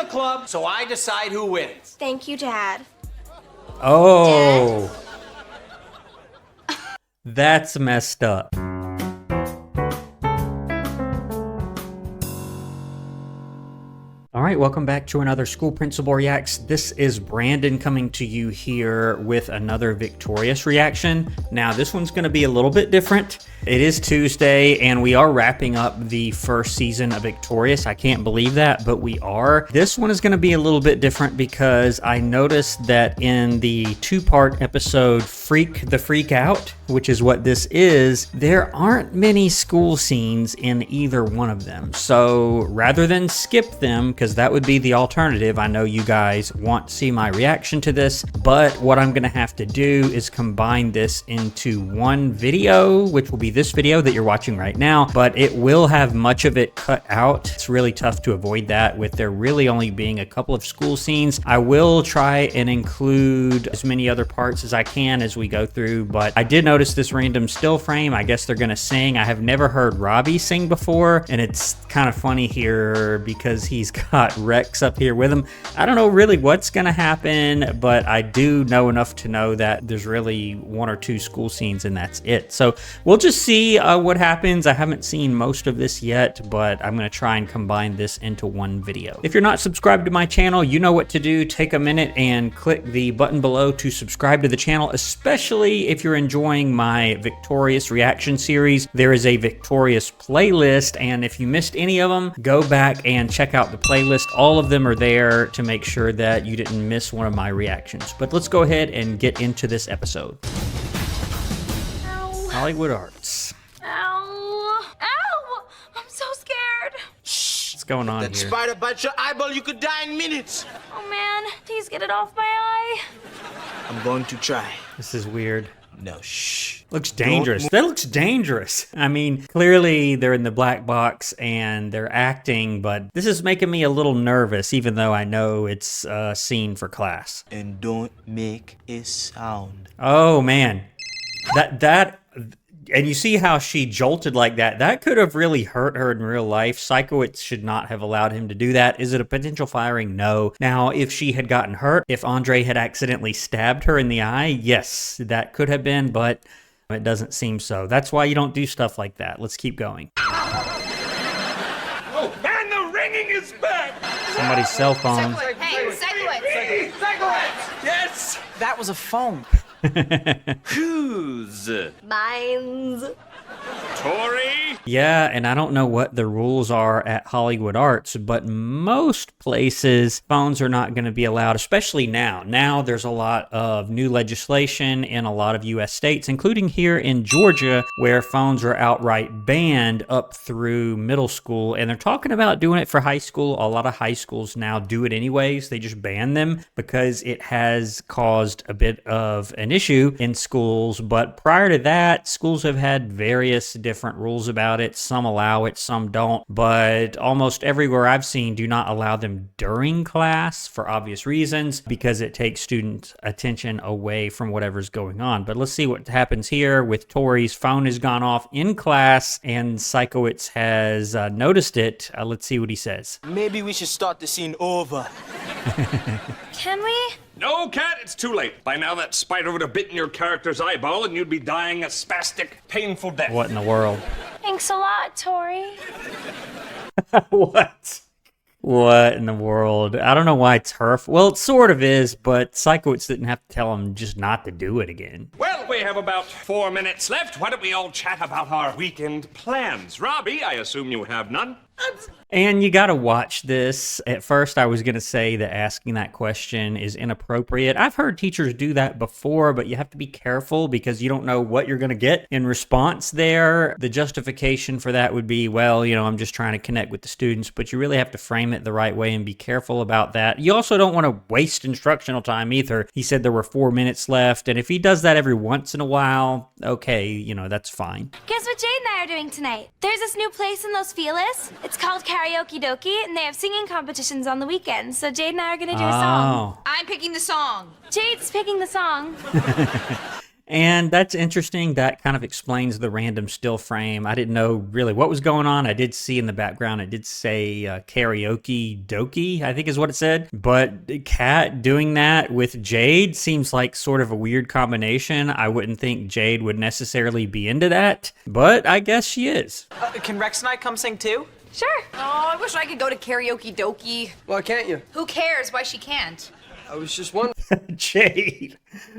the club, so I decide who wins. Thank you, Dad. Oh. That's messed up. All right, welcome back to another School Principal Reacts. This is Brandon coming to you here with another Victorious reaction. Now, this one's going to be a little bit different. It is Tuesday, and we are wrapping up the first season of Victorious. I can't believe that, but we are. This one is going to be a little bit different because I noticed that in the two-part episode, Freak the Freak Out, which is what this is, there aren't many school scenes in either one of them. So rather than skip them, because that would be the alternative, I know you guys want to see my reaction to this, but what I'm going to have to do is combine this into one video, which will be this video that you're watching right now, but it will have much of it cut out. It's really tough to avoid that with there really only being a couple of school scenes. I will try and include as many other parts as I can as we go through, but I did notice this random still frame. I guess they're gonna sing. I have never heard Robbie sing before, and it's kind of funny here because he's got Rex up here with him. I don't know really what's gonna happen, but I do know enough to know that there's really one or two school scenes and that's it. So we'll just see what happens. I haven't seen most of this yet, but I'm gonna try and combine this into one video. If you're not subscribed to my channel, you know what to do. Take a minute and click the button below to subscribe to the channel, especially if you're enjoying my Victorious reaction series. There is a Victorious playlist, and if you missed any of them, go back and check out the playlist. All of them are there to make sure that you didn't miss one of my reactions. But let's go ahead and get into this episode. Ow. Hollywood Arts. Ow. Ow. I'm so scared. Shh. What's going on That here? spider bites your eyeball, you could die in minutes. Oh man, please get it off my eye. I'm going to try. This is weird. No, shh. Looks dangerous. That looks dangerous. I mean, clearly they're in the black box and they're acting, but this is making me a little nervous, even though I know it's a scene for class. And don't make a sound. Oh man, and you see how she jolted like that. That could have really hurt her in real life. Psychowitz should not have allowed him to do that. Is it a potential firing? No. Now, if she had gotten hurt, if Andre had accidentally stabbed her in the eye, yes, that could have been, but it doesn't seem so. That's why you don't do stuff like that. Let's keep going. Oh, and the ringing is back! Somebody's cell phone. Hey, Psychowitz. Psychowitz! Yes! That was a phone. Whose? Mine's. Tori? Yeah, and I don't know what the rules are at Hollywood Arts, but most places phones are not going to be allowed, especially now. Now there's a lot of new legislation in a lot of U.S. states, including here in Georgia, where phones are outright banned up through middle school, and they're talking about doing it for high school. A lot of high schools now do it anyways. They just ban them because it has caused a bit of an issue in schools, but prior to that, schools have had various different rules about it. Some allow it, some don't, but almost everywhere I've seen do not allow them during class for obvious reasons because it takes student attention away from whatever's going on. But let's see what happens here with Tori's phone has gone off in class and Psychowitz has noticed it. Let's see what he says. Maybe we should start the scene over. Can we? No, Cat, it's too late. By now that spider would have bitten your character's eyeball and you'd be dying a spastic, painful death. What in the world? Thanks a lot, Tori. What? What in the world? I don't know why it's her. Well, it sort of is, but Psychowitz didn't have to tell him just not to do it again. Well, we have about 4 minutes left. Why don't we all chat about our weekend plans? Robbie, I assume you have none? And you gotta watch this. At first, I was gonna say that asking that question is inappropriate. I've heard teachers do that before, but you have to be careful because you don't know what you're gonna get in response there. The justification for that would be, well, you know, I'm just trying to connect with the students, but you really have to frame it the right way and be careful about that. You also don't want to waste instructional time either. He said there were 4 minutes left, and if he does that every once in a while, okay, you know, that's fine. Guess what Jade and I are doing tonight? There's this new place in Los Feliz. It's called Karaoke, and they have singing competitions on the weekends. So Jade and I are gonna do a song. I'm picking the song. Jade's picking the song. And that's interesting. That kind of explains the random still frame. I didn't know really what was going on. I did see in the background, it did say karaoke dokie, I think is what it said. But Kat doing that with Jade seems like sort of a weird combination. I wouldn't think Jade would necessarily be into that, but I guess she is. Can Rex and I come sing too? Sure. Oh, I wish I could go to karaoke dokie. Why can't you? Who cares why she can't? I was just wondering. Jade,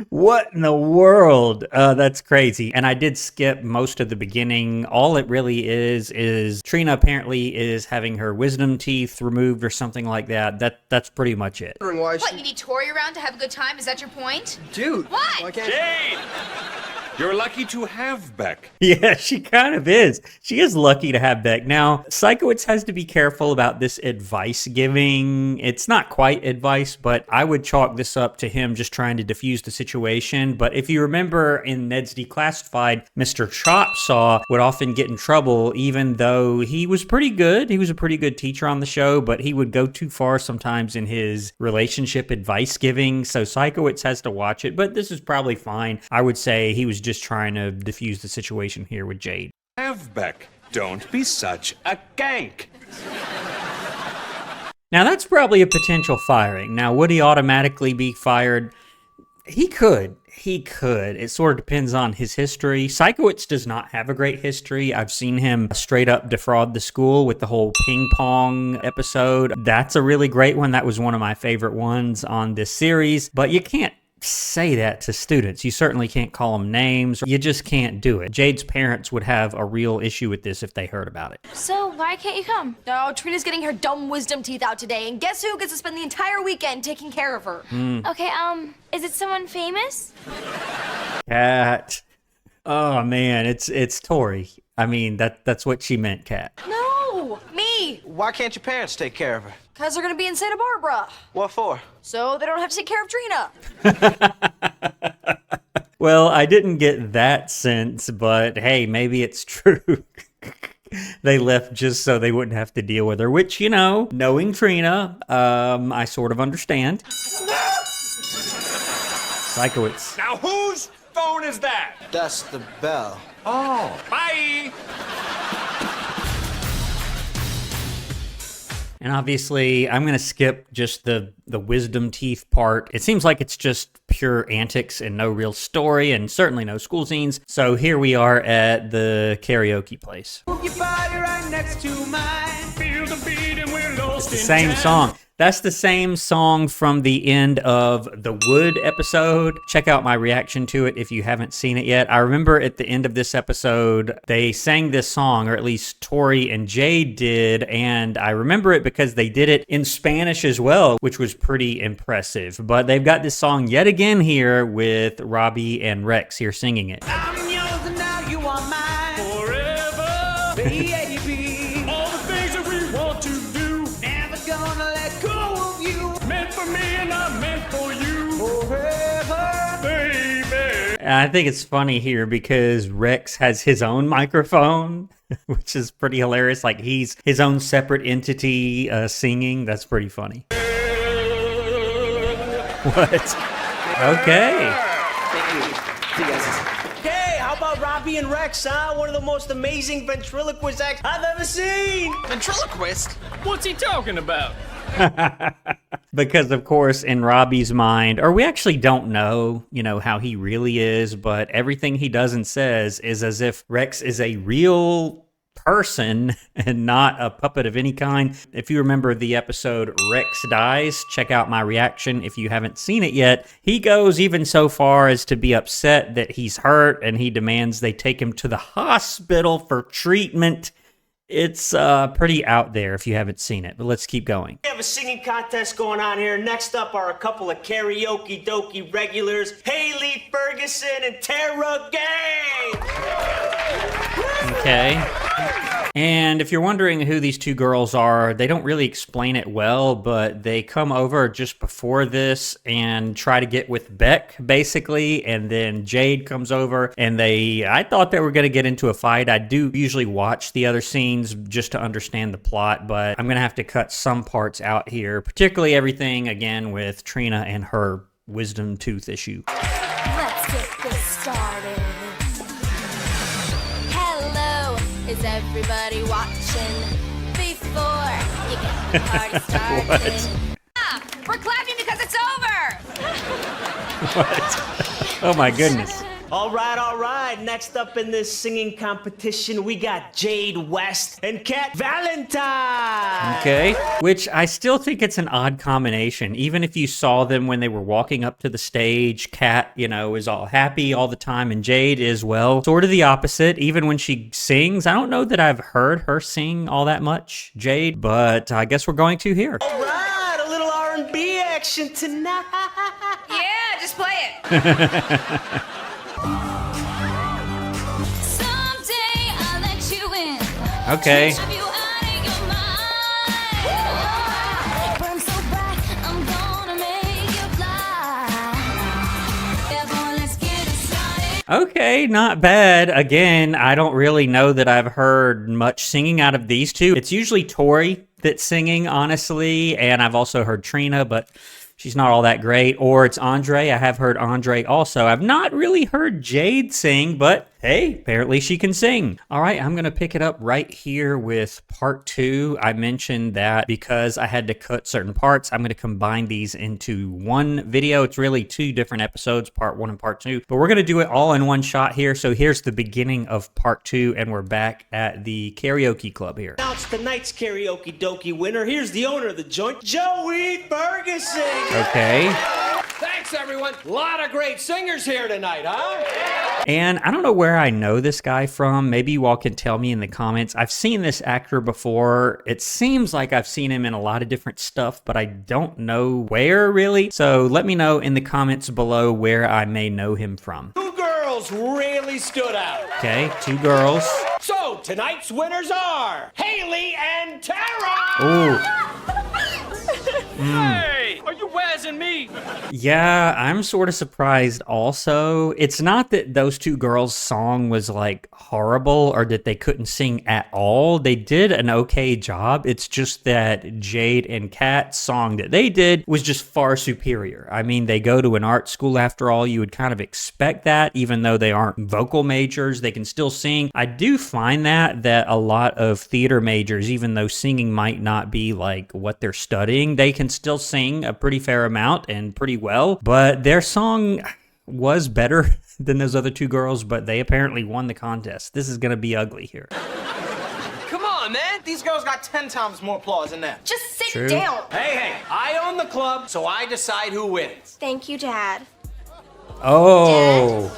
what in the world? That's crazy. And I did skip most of the beginning. All it really is Trina apparently is having her wisdom teeth removed or something like that. That's pretty much it. Why What, she... you need Tori around to have a good time? Is that your point? Dude, What? why can't Jade! You're lucky to have Beck. Yeah, she kind of is. She is lucky to have Beck. Now, Psychowitz has to be careful about this advice giving. It's not quite advice, but I would chalk this up to him just trying to diffuse the situation. But if you remember in Ned's Declassified, Mr. Chopsaw would often get in trouble even though he was pretty good. He was a pretty good teacher on the show, but he would go too far sometimes in his relationship advice giving. So Psychowitz has to watch it, but this is probably fine. I would say he was just trying to diffuse the situation here with Jade. Have Beck. Don't be such a gank. Now that's probably a potential firing. Now would he automatically be fired? He could. It sort of depends on his history. Psychowitz does not have a great history. I've seen him straight up defraud the school with the whole ping pong episode. That's a really great one. That was one of my favorite ones on this series. But you can't say that to students. You certainly can't call them names. You just can't do it. Jade's parents would have a real issue with this if they heard about it. So why can't you come? No, Trina's getting her dumb wisdom teeth out today, and guess who gets to spend the entire weekend taking care of her? Okay, is it someone famous? Kat. Oh man, it's Tori. I mean, that's what she meant, Kat. No, me. Why can't your parents take care of her? Because they're going to be in Santa Barbara. What for? So they don't have to take care of Trina. Well, I didn't get that sense, but hey, maybe it's true. They left just so they wouldn't have to deal with her, which, you know, knowing Trina, I sort of understand. Psychowitz. Now whose phone is that? That's the bell. Oh, bye. And obviously, I'm going to skip just the wisdom teeth part. It seems like it's just pure antics and no real story and certainly no school scenes. So here we are at the karaoke place. Move your body right next to mine. Feel the beat and we're lost The same song. That's the same song from the end of the Wood episode. Check out my reaction to it if you haven't seen it yet. I remember at the end of this episode, they sang this song, or at least Tori and Jade did, and I remember it because they did it in Spanish as well, which was pretty impressive. But they've got this song yet again here with Robbie and Rex here singing it. I'm yours and now you are mine. forever. Baby, All the things that we want to do, never gonna let go of you. meant for me and I'm meant for you, Forever. baby. And I think it's funny here because Rex has his own microphone, which is pretty hilarious. Like he's his own separate entity singing. That's pretty funny. What? Okay. Hey, how about Robbie and Rex, huh? One of the most amazing ventriloquist acts I've ever seen. Ventriloquist? What's he talking about? Because, of course, in Robbie's mind, or we actually don't know, how he really is, but everything he does and says is as if Rex is a real person and not a puppet of any kind. If you remember the episode Rex Dies, check out my reaction if you haven't seen it yet. He goes even so far as to be upset that he's hurt, and he demands they take him to the hospital for treatment. It's pretty out there if you haven't seen it, but let's keep going. We have a singing contest going on here. Next up are a couple of karaoke dokie regulars, Haley Ferguson and Tara Gay. Okay. And if you're wondering who these two girls are, they don't really explain it well, but they come over just before this and try to get with Beck, basically, and then Jade comes over, and I thought they were going to get into a fight. I do usually watch the other scenes just to understand the plot, but I'm going to have to cut some parts out here, particularly everything, again, with Trina and her wisdom tooth issue. Let's let's get this started. Hello, is everybody watching? Before you get the party started. We're clapping because it's over. What? Oh my goodness. All right. Next up in this singing competition, we got Jade West and Kat Valentine. Okay. Which I still think it's an odd combination. Even if you saw them when they were walking up to the stage, Kat, is all happy all the time, and Jade is, well, sort of the opposite. Even when she sings, I don't know that I've heard her sing all that much, Jade, but I guess we're going to here. All right, a little R&B action tonight. Yeah, just play it. Someday I'll let you in. Okay. Shove you out of your mind. Burn so bright, I'm gonna make you fly. Therefore, let's get it started. Okay, not bad. Again, I don't really know that I've heard much singing out of these two. It's usually Tori that's singing, honestly, and I've also heard Trina, but she's not all that great. Or it's Andre. I have heard Andre also. I've not really heard Jade sing, but hey, apparently she can sing. All right, I'm going to pick it up right here with part 2. I mentioned that because I had to cut certain parts, I'm going to combine these into one video. It's really 2 different episodes, part 1 and part 2, but we're going to do it all in one shot here. So here's the beginning of part 2, and we're back at the karaoke club here. Announce tonight's karaoke dokie winner. Here's the owner of the joint, Joey Ferguson. Okay. Thanks, everyone. A lot of great singers here tonight, huh? And I don't know where I know this guy from. Maybe you all can tell me in the comments. I've seen this actor before. It seems like I've seen him in a lot of different stuff, but I don't know where really. So let me know in the comments below where I may know him from. 2 girls really stood out. Okay, 2 girls. So, tonight's winners are Haley and Tara! Ooh. Hey, are you wazzing me? Yeah, I'm sort of surprised also. It's not that those 2 girls' song was like horrible or that they couldn't sing at all. They did an okay job. It's just that Jade and Kat's song that they did was just far superior. I mean, they go to an art school after all. You would kind of expect that, even though they aren't vocal majors, they can still sing. I do find that a lot of theater majors, even though singing might not be like what they're studying, they can still sing a pretty fair amount and pretty well, but their song was better than those other 2 girls, but they apparently won the contest. This is gonna be ugly here. Come on, man. These girls got 10 times more applause than them. Just sit True. down. Hey, I own the club, so I decide who wins. Thank you, Dad. Oh.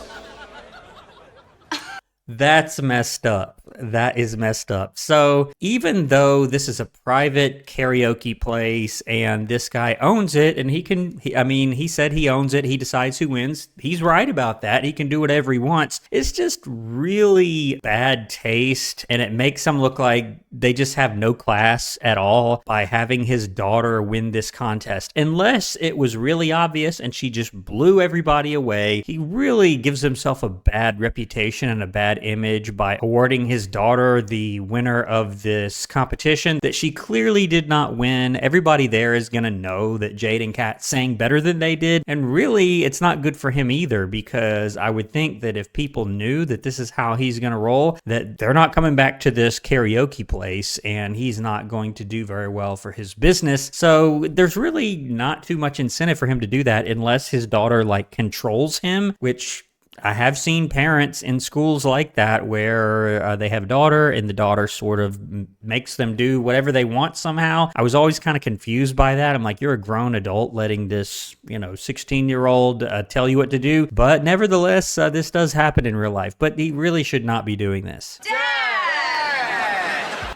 That's messed up. That is messed up. So even though this is a private karaoke place and this guy owns it and he said he owns it, he decides who wins. He's right about that. He can do whatever he wants. It's just really bad taste, and it makes them look like they just have no class at all by having his daughter win this contest. Unless it was really obvious and she just blew everybody away. He really gives himself a bad reputation and a bad image by awarding his daughter the winner of this competition that she clearly did not win. Everybody there is gonna know that Jade and Kat sang better than they did, and really it's not good for him either, because I would think that if people knew that this is how he's gonna roll, that they're not coming back to this karaoke place and he's not going to do very well for his business. So there's really not too much incentive for him to do that unless his daughter like controls him, which I have seen parents in schools like that where they have a daughter and the daughter sort of makes them do whatever they want somehow. I was always kind of confused by that. I'm like, you're a grown adult letting this, 16-year-old tell you what to do. But nevertheless, this does happen in real life. But he really should not be doing this.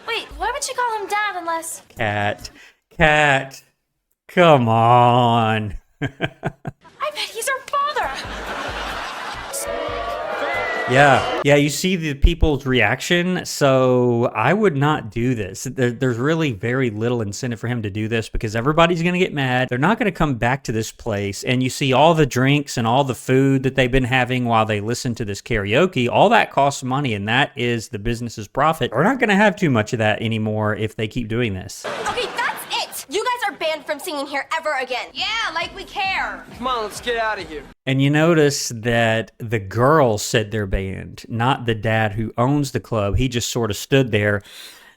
Wait, why would you call him Dad unless... Kat, come on. I bet he's her father! Yeah, you see the people's reaction, so I would not do this. There's really very little incentive for him to do this because everybody's going to get mad. They're not going to come back to this place, and you see all the drinks and all the food that they've been having while they listen to this karaoke. All that costs money, and that is the business's profit. We're not going to have too much of that anymore if they keep doing this. Okay, that's it. You guys are banned banned from singing here ever again. Yeah, like we care. Come on, let's get out of here. And you notice that the girls said they're banned, not the dad who owns the club. He just sort of stood there.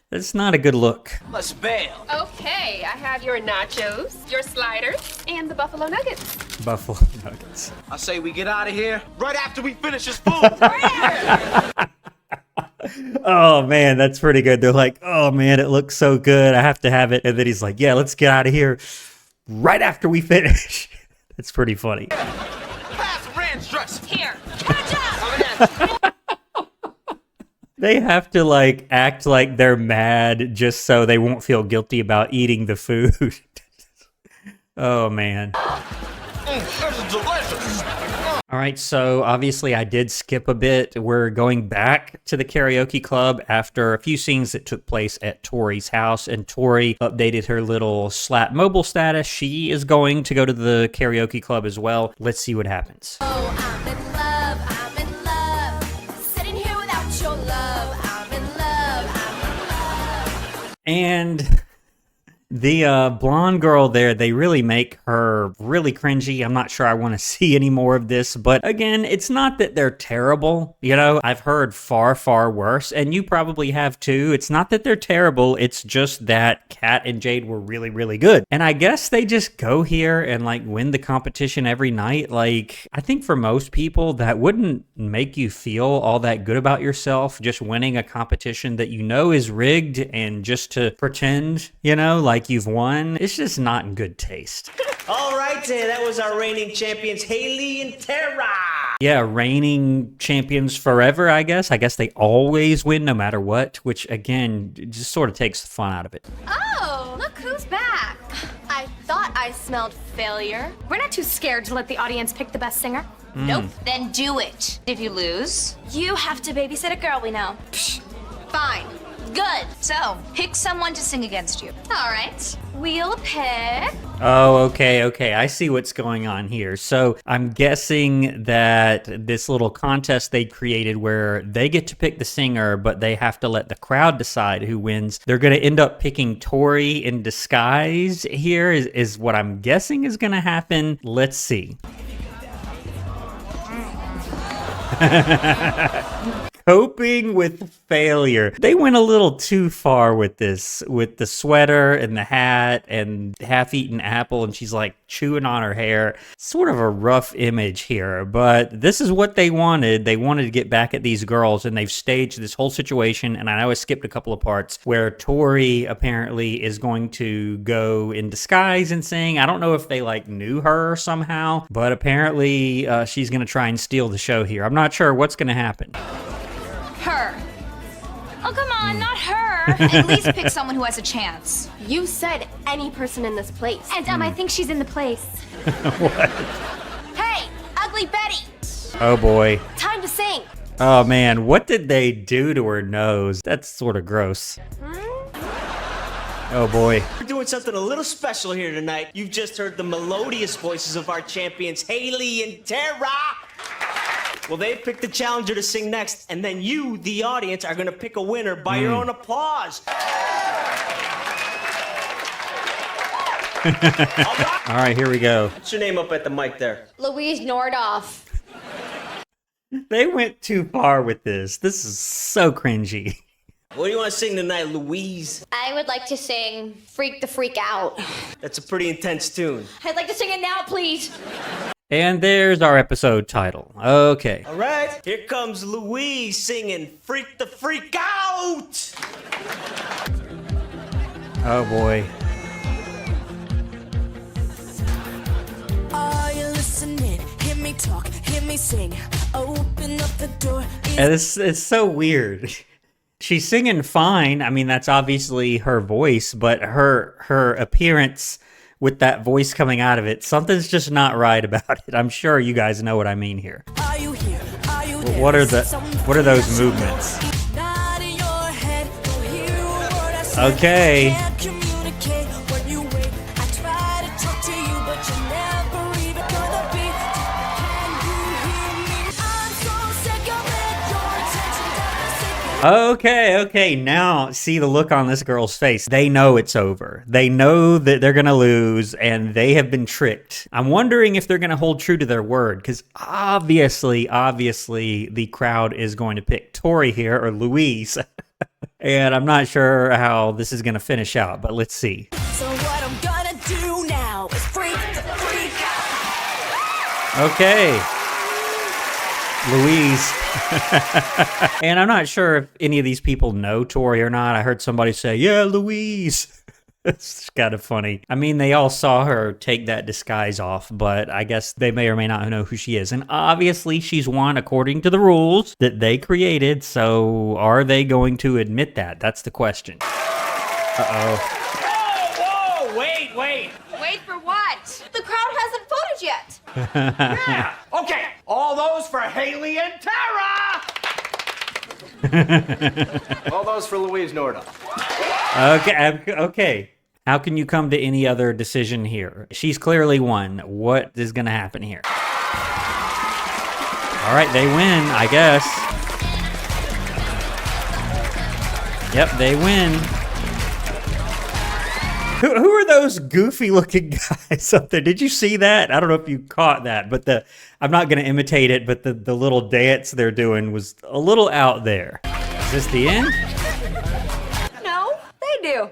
That's not a good look. Let's bail. Okay, I have your nachos, your sliders, and the buffalo nuggets. Buffalo Nuggets. I say we get out of here right after we finish this food. Oh man, that's pretty good. They're like, oh man, it looks so good. I have to have it. And then he's like, yeah, let's get out of here right after we finish. That's pretty funny. Pass ranch dress. Here, catch up! They have to like act like they're mad just so they won't feel guilty about eating the food. Oh man. This is delicious. All right, so obviously I did skip a bit. We're going back to the karaoke club after a few scenes that took place at Tori's house, and Tori updated her little Slap Mobile status. She is going to go to the karaoke club as well. Let's see what happens. Oh, I'm in love, sitting here without your love. I'm in love. And the blonde girl there, they really make her really cringy. I'm not sure I want to see any more of this, but again, it's not that they're terrible. You know, I've heard far, far worse, and you probably have too. It's not that they're terrible, it's just that Kat and Jade were really, really good. And I guess they just go here and like win the competition every night. Like, I think for most people, that wouldn't make you feel all that good about yourself, just winning a competition that you know is rigged and just to pretend, you know, like you've won. It's just not in good taste. All right, that was our reigning champions, Haley and Tara. Yeah, reigning champions forever, I guess. I guess they always win no matter what, which again, just sort of takes the fun out of it. Oh, look who's back. I thought I smelled failure. We're not too scared to let the audience pick the best singer. Nope. Then do it. If you lose, You have to babysit a girl we know. fine. Good. So, pick someone to sing against you. All right. We'll pick. Oh, okay. I see what's going on here. So I'm guessing that this little contest they created where they get to pick the singer, but they have to let the crowd decide who wins. They're going to end up picking Tori in disguise here is what I'm guessing is going to happen. Let's see. Coping with failure. They went a little too far with this, with the sweater and the hat and half-eaten apple, and she's like chewing on her hair. Sort of a rough image here, but this is what they wanted. They wanted to get back at these girls, and they've staged this whole situation, and I know I skipped a couple of parts, where Tori apparently is going to go in disguise and sing. I don't know if they like knew her somehow, but apparently she's going to try and steal the show here. I'm not sure what's going to happen. Her. Oh, come on, not her. At least pick someone who has a chance. You said any person in this place. And I think she's in the place. Hey, Ugly Betty. Oh boy. Time to sing. Oh man, what did they do to her nose? That's sort of gross. Oh boy. We're doing something a little special here tonight. You've just heard the melodious voices of our champions, Haley and Tara. Well, they picked the challenger to sing next, and then you, the audience, are gonna pick a winner by your own applause. All right, here we go. What's your name up at the mic there? Louise Nordoff. They went too far with this. This is so cringy. What do you want to sing tonight, Louise? I would like to sing Freak the Freak Out. That's a pretty intense tune. I'd like to sing it now, please. And there's our episode title. Okay. All right, here comes Louise singing Freak the Freak Out! Oh boy. Are you listening? Hear me talk, hear me sing. Open up the door. And it's so weird. She's singing fine. I mean, that's obviously her voice, but her appearance with that voice coming out of it, something's just not right about it. I'm sure you guys know what I mean here. Are you here? Are you there? What are those movements? Nod in your head, don't hear a word I say. Okay. Can't communicate when you wait. I try to talk to you, but you're never even gonna be. Can you hear me? I'm so sick of it. Your attention doesn't seek me Okay, now see the look on this girl's face. They know it's over. They know that they're gonna lose, and they have been tricked. I'm wondering if they're gonna hold true to their word, because obviously, the crowd is going to pick Tori here, or Louise. And I'm not sure how this is gonna finish out, but let's see. So what I'm gonna do now is freak the freak out. Okay. Louise. And I'm not sure if any of these people know Tori or not. I heard somebody say, yeah, Louise. It's kind of funny. I mean, they all saw her take that disguise off, but I guess they may or may not know who she is. And obviously, she's won according to the rules that they created. So are they going to admit that? That's the question. Uh-oh. Whoa, wait. Wait for what? The crowd hasn't voted yet. Yeah. Okay, all those for Haley and Tara. All those for Louise Norda. Okay. How can you come to any other decision here? She's clearly won. What is going to happen here? All right, they win, I guess. Yep, they win. Who are those goofy looking guys up there? Did you see that? I don't know if you caught that, but I'm not going to imitate it, but the little dance they're doing was a little out there. Is this the end? No, they do.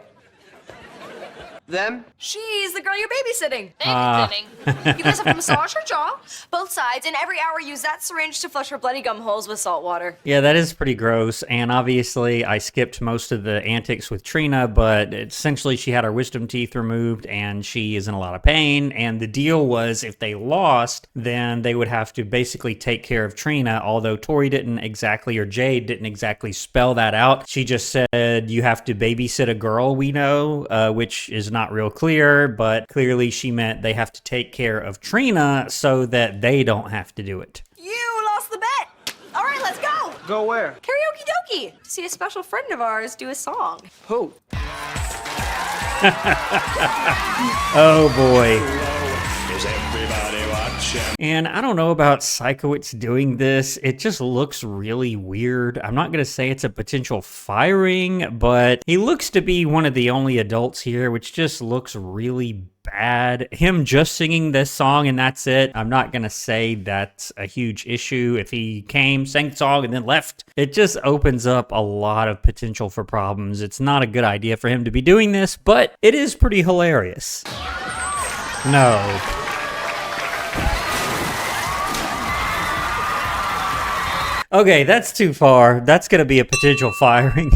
Them? She's the girl you're babysitting. Babysitting. You guys have to massage her jaw, both sides, and every hour use that syringe to flush her bloody gum holes with salt water. Yeah, that is pretty gross. And obviously, I skipped most of the antics with Trina, but essentially, she had her wisdom teeth removed and she is in a lot of pain. And the deal was if they lost, then they would have to basically take care of Trina. Although Tori didn't exactly, or Jade didn't exactly spell that out. She just said, you have to babysit a girl we know, which is not real clear, but clearly she meant they have to take care of Trina so that they don't have to do it. You lost the bet. All right, let's go. Go where? Karaoke dokie. To see a special friend of ours do a song. Who? Oh boy. Is everybody watching? And I don't know about Psychowitz doing this. It just looks really weird. I'm not going to say it's a potential firing, but he looks to be one of the only adults here, which just looks really bad. Him just singing this song and that's it. I'm not going to say that's a huge issue. If he came, sang the song, and then left, it just opens up a lot of potential for problems. It's not a good idea for him to be doing this, but it is pretty hilarious. No. Okay, that's too far. That's going to be a potential firing.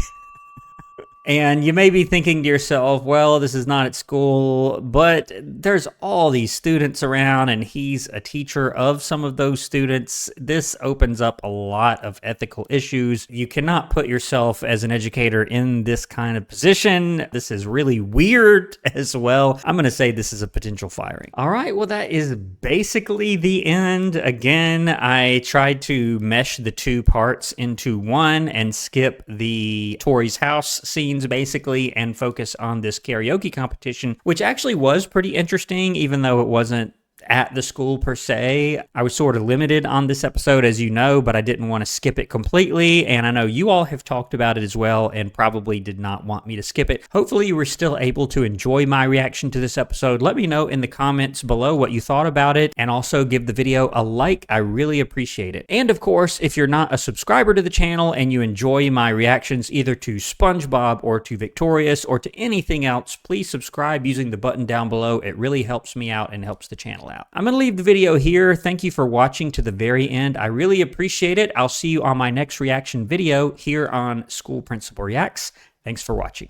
And you may be thinking to yourself, well, this is not at school, but there's all these students around and he's a teacher of some of those students. This opens up a lot of ethical issues. You cannot put yourself as an educator in this kind of position. This is really weird as well. I'm going to say this is a potential firing. All right, well, that is basically the end. Again, I tried to mesh the two parts into one and skip the Tori's house scene basically and focus on this karaoke competition, which actually was pretty interesting, even though it wasn't at the school per se. I was sort of limited on this episode, as you know, but I didn't want to skip it completely, and I know you all have talked about it as well and probably did not want me to skip it. Hopefully you were still able to enjoy my reaction to this episode. Let me know in the comments below what you thought about it, and also give the video a like. I really appreciate it. And of course, if you're not a subscriber to the channel and you enjoy my reactions either to SpongeBob or to Victorious or to anything else, please subscribe using the button down below. It really helps me out and helps the channel out. I'm going to leave the video here. Thank you for watching to the very end. I really appreciate it. I'll see you on my next reaction video here on School Principal Reacts. Thanks for watching.